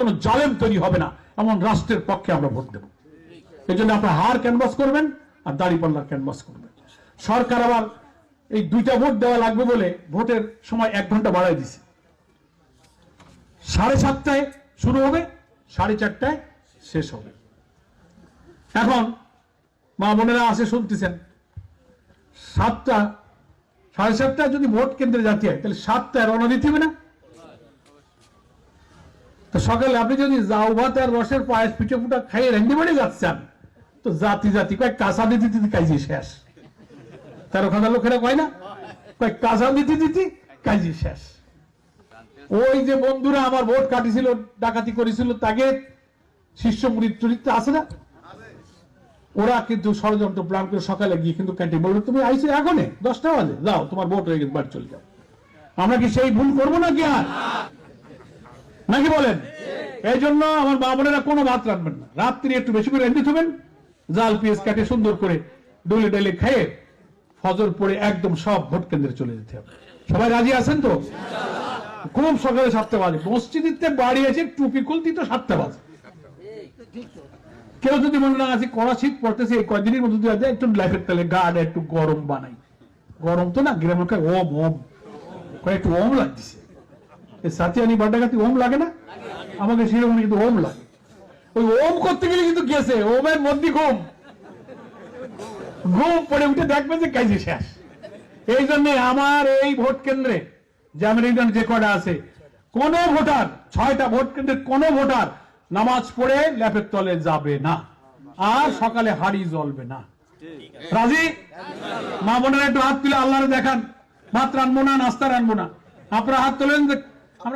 কোনো জালেম তৈরি হবে না এমন রাষ্ট্রের পক্ষে আমরা ভোট দেব। এই জন্য আপনারা হার ক্যানভাস করবেন আর দাঁড়িপাল্লার ক্যানভাস করবেন। সরকার আবার এই 2টা ভোট দেওয়া লাগবে বলে ভোটের সময় 1 ঘন্টা বাড়াই দিছে। 7:30টায় শুরু হবে, 4:30টায় শেষ হবে। এখন মা বোনেরা আসে শুনতেছেন 7:30টায় যদি ভোট কেন্দ্রে যেতে হয় তাহলে 7টায় রওনা দিতে হবে না? তো সকালে আপনি যদি জাউ ভাত আর রসের পায়েস পিঠে পুটা খাইয়ে রেন্ডি বাড়ি যাচ্ছেন তো জাতি জাতি কয়েক কাঁচা দিতে দিতে কাজী শেষ। 13,000 লোকেরা কয় না কয়েক কাঁচা দিতে দিতে কাজী শেষ। ওই যে বন্ধুরা আমার ভোট কাটিছিল, ডাকাতি করেছিল, তাকে শিষ্য মুরিদ চরিত্র আছে না, ওরা কিন্তু ষড়যন্ত্র প্ল্যান করে সকালে গিয়ে কিন্তু ক্যান্টিন বলবে তুমি আইসো এখনে 10টা বাজে, যাও তোমার ভোট হয়ে গেছে, বাড়ি চলে যাও। আমরা কি সেই ভুল করবো নাকি আর নাকি বলেন? এই জন্য আমার মা বোনেরা কোনো ভাত রাখবেন না, রাত্রি একটু বেশি করে রেঁধে থবেন, জাল পেঁয়াজ কাটে সুন্দর করে ডলে ডলে খেয়ে ফজর পড়ে একদম সব ভোট কেন্দ্রে চলে যেতে হবে। সবাই রাজি আছেন তো? খুব সকালে 7টা বাজে মসজিদে বাড়ি আছে, টুপি খুলতি তো 7টা বাজে। কেউ যদি মনে না আছে কড়া শীত পড়তেছে এই কয়েকদিনের মধ্যে একটু লাইফের তেলে গাড় একটু গরম বানাই, গরম তো না গ্রামের ওম ওম একটু ওম লাগতেছে। সাথিয়ানি বাড্ডাগাতি ওম লাগে না? আমাকে সেরকম কিন্তু ওম লাগে। ওই ওম করতে গেলে কিন্তু গেছে ওমের মধ্যে ঘুম পড়ে উঠে দেখবে যে কাজে শেষ। এই জন্য আমার এই ভোট কেন্দ্রে যে কটা আছে কোন ভোটার, 6টা ভোট কেন্দ্রের কোন ভোটার নামাজ পড়ে ল্যাপের তলে যাবে না, আর সকালে হাড়ি জ্বলবে না। রাজি? মা বোনেরা একটু হাত তুলে আল্লাহরে দেখান, ভাত রানবো না, নাস্তা রানবো না। আপনারা হাত তোলেন